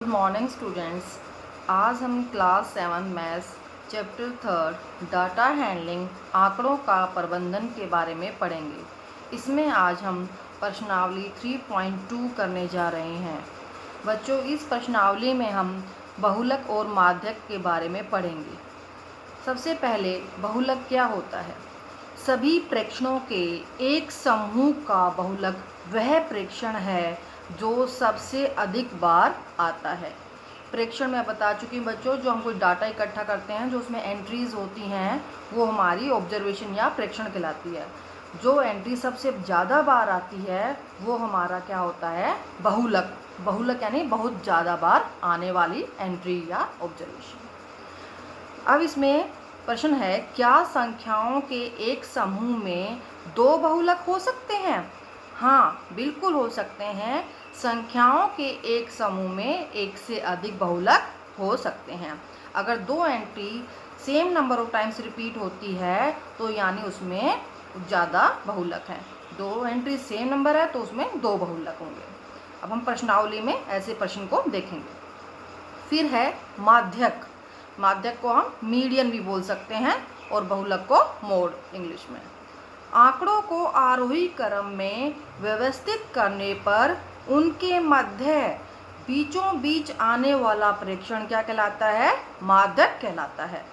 Morning students. आज हम class 7 maths chapter 3 data handling आंकड़ों का प्रबंधन के बारे में पढ़ेंगे। इसमें आज हम प्रश्नावली 3.2 करने जा रहे हैं। बच्चों, इस प्रश्नावली में हम बहुलक और माध्यक के बारे में पढ़ेंगे। सबसे पहले बहुलक क्या होता है? सभी प्रेक्षणों के एक समूह का बहुलक वह प्रेक्षण है जो सबसे अधिक बार आता है। प्रेक्षण मैं बता चुकी हूँ बच्चों, जो हम कोई डाटा इकट्ठा करते हैं, जो उसमें एंट्रीज होती हैं, वो हमारी ऑब्जर्वेशन या प्रेक्षण कहलाती है। जो एंट्री सबसे ज़्यादा बार आती है वो हमारा क्या होता है? बहुलक। बहुलक यानी बहुत ज़्यादा बार आने वाली एंट्री या ऑब्जर्वेशन। अब इसमें प्रश्न है, क्या संख्याओं के एक समूह में दो बहुलक हो सकते हैं? हाँ, बिल्कुल हो सकते हैं। संख्याओं के एक समूह में एक से अधिक बहुलक हो सकते हैं। अगर दो entry same number of times repeat होती है तो यानी उसमें ज़्यादा बहुलक हैं। दो एंट्री सेम नंबर है तो उसमें दो बहुलक होंगे। अब हम प्रश्नावली में ऐसे प्रश्न को देखेंगे। फिर है माध्यक। माध्यक को हम मीडियन भी बोल सकते हैं और बहुलक को मोड इंग्लिश में। आंकड़ों को आरोही क्रम में व्यवस्थित करने पर उनके मध्य बीचों बीच आने वाला प्रेक्षण क्या कहलाता है? माध्यक कहलाता है।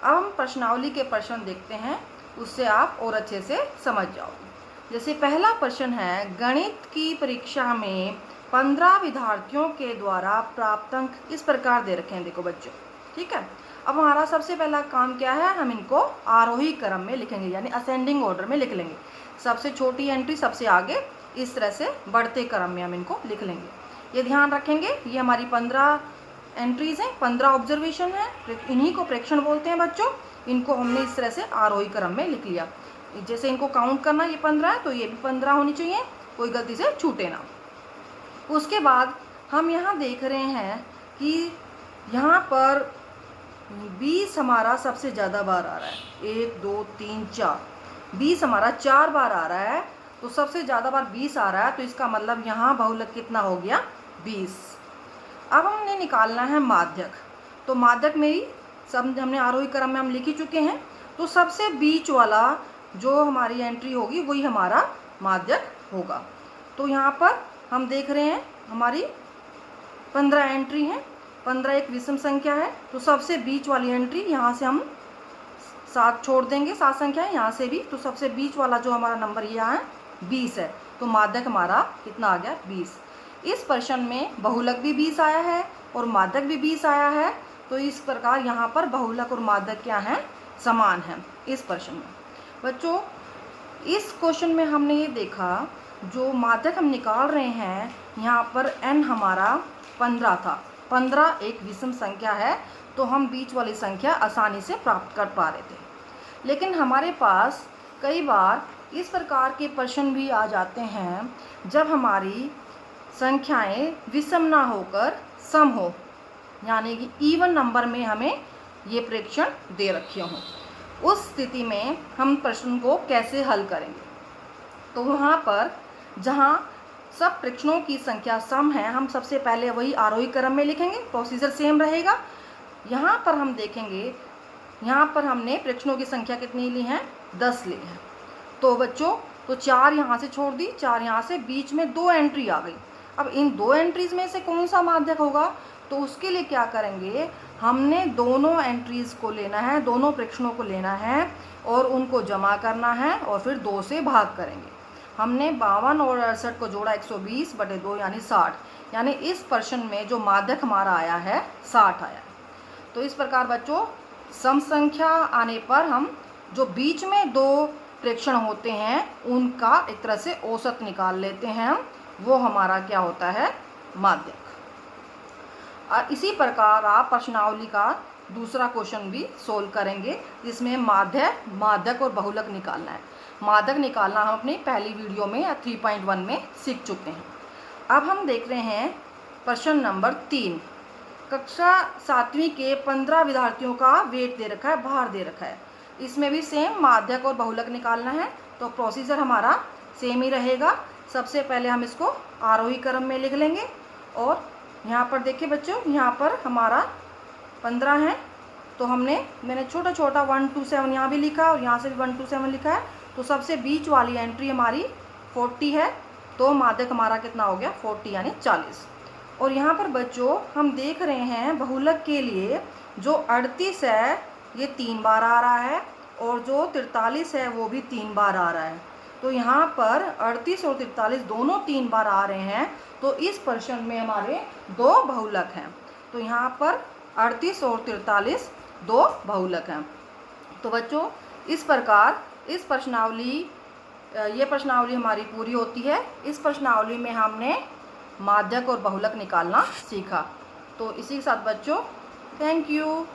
अब हम प्रश्नावली के प्रश्न देखते हैं, उससे आप और अच्छे से समझ जाओगे। जैसे पहला प्रश्न है, गणित की परीक्षा में 15 विद्यार्थियों के द्वारा प्राप्त अंक इस प्रकार दे रखे हैं। देखो बच्चों, ठीक है। अब हमारा सबसे पहला काम क्या है? हम इनको आरोही क्रम में लिखेंगे, यानी असेंडिंग ऑर्डर में लिख लेंगे। सबसे छोटी एंट्री सबसे आगे, इस तरह से बढ़ते क्रम में हम इनको लिख लेंगे। ये ध्यान रखेंगे, ये हमारी 15 एंट्रीज हैं, 15 ऑब्जर्वेशन है, इन्हीं को प्रेक्षण बोलते हैं बच्चों। इनको हमने इस तरह से आरोही क्रम में लिख लिया। जैसे इनको काउंट करना, ये 15 है तो ये भी 15 होनी चाहिए, कोई गलती से छूटे ना। उसके बाद हम यहाँ देख रहे हैं कि यहाँ पर 20 हमारा सबसे ज़्यादा बार आ रहा है। 1 2 3 4, 20 हमारा 4 बार आ रहा है, तो सबसे ज़्यादा बार 20 आ रहा है, तो इसका मतलब यहाँ बहुलक कितना हो गया? 20। अब हमने निकालना है माध्यक। तो माध्यक मेरी सब हमने आरोही क्रम में हम लिख ही चुके हैं, तो सबसे बीच वाला जो हमारी एंट्री होगी वही हमारा माध्यक होगा। तो यहाँ पर हम देख रहे हैं हमारी 15 एंट्री हैं। 15 एक विषम संख्या है, तो सबसे बीच वाली एंट्री यहाँ से हम 7 छोड़ देंगे। 7 संख्या है यहाँ से भी, तो सबसे बीच वाला जो हमारा नंबर ये है 20 है, तो माध्यक हमारा कितना आ गया? 20। इस प्रश्न में बहुलक भी 20 आया है और माध्यक भी 20 आया है, तो इस प्रकार यहाँ पर बहुलक और माध्यक क्या है? समान है इस प्रश्न में। बच्चों, इस क्वेश्चन में हमने ये देखा, जो माध्यक हम निकाल रहे हैं यहाँ पर n हमारा 15 था। 15 एक विषम संख्या है, तो हम बीच वाली संख्या आसानी से प्राप्त कर पा रहे थे। लेकिन हमारे पास कई बार इस प्रकार के प्रश्न भी आ जाते हैं जब हमारी संख्याएं विषम ना होकर सम हो, यानी कि इवन नंबर में हमें ये प्रेक्षण दे रखे हों। उस स्थिति में हम प्रश्न को कैसे हल करेंगे? तो वहाँ पर जहाँ सब प्रेक्षणों की संख्या सम है, हम सबसे पहले वही आरोही क्रम में लिखेंगे, प्रोसीजर सेम रहेगा। यहाँ पर हम देखेंगे, यहाँ पर हमने प्रेक्षणों की संख्या कितनी ली है? 10 ली है। तो बच्चों, तो 4 यहाँ से छोड़ दी, 4 यहाँ से, बीच में 2 एंट्री आ गई। अब इन 2 एंट्रीज में से कौन सा माध्यक होगा? तो उसके लिए क्या करेंगे, हमने दोनों एंट्रीज को लेना है, दोनों प्रेक्षणों को लेना है और उनको जमा करना है और फिर 2 से भाग करेंगे। हमने 52 और 68 को जोड़ा 120/2 यानी 60, यानी इस प्रश्न में जो माध्यक हमारा आया है 60 आया। तो इस प्रकार बच्चों, सम संख्या आने पर हम जो बीच में 2 प्रेक्षण होते हैं उनका एक तरह से औसत निकाल लेते हैं हम, वो हमारा क्या होता है? माध्यक। और इसी प्रकार आप प्रश्नावली का दूसरा क्वेश्चन भी सोल्व करेंगे, जिसमें माध्यक और बहुलक निकालना है। माध्यक निकालना हम अपनी पहली वीडियो में या 3.1 में सीख चुके हैं। अब हम देख रहे हैं प्रश्न नंबर 3। कक्षा 7वीं के 15 विद्यार्थियों का वेट दे रखा है, भार दे रखा है। इसमें भी सेम माध्यक और बहुलक निकालना है, तो प्रोसीजर हमारा सेम ही रहेगा। सबसे पहले हम इसको आरोही क्रम में लिख लेंगे और यहाँ पर देखिए बच्चों, यहाँ पर हमारा 15 है, तो मैंने छोटा छोटा 1 to 7 यहाँ भी लिखा और यहाँ से भी 1 to 7 लिखा है, तो सबसे बीच वाली एंट्री हमारी 40 है, तो माध्यक हमारा कितना हो गया 40 यानी 40। और यहाँ पर बच्चों हम देख रहे हैं बहुलक के लिए जो 38 है ये 3 बार आ रहा है और जो 43 है वो भी 3 बार आ रहा है। तो यहाँ पर 38 और 43 दोनों 3 बार आ रहे हैं, तो इस प्रश्न में हमारे 2 बहुलक हैं। तो यहाँ पर 38 और 43 2 बहुलक हैं। तो बच्चों इस प्रकार इस प्रश्नावली ये प्रश्नावली हमारी पूरी होती है। इस प्रश्नावली में हमने माध्यक और बहुलक निकालना सीखा। तो इसी के साथ बच्चों थैंक यू।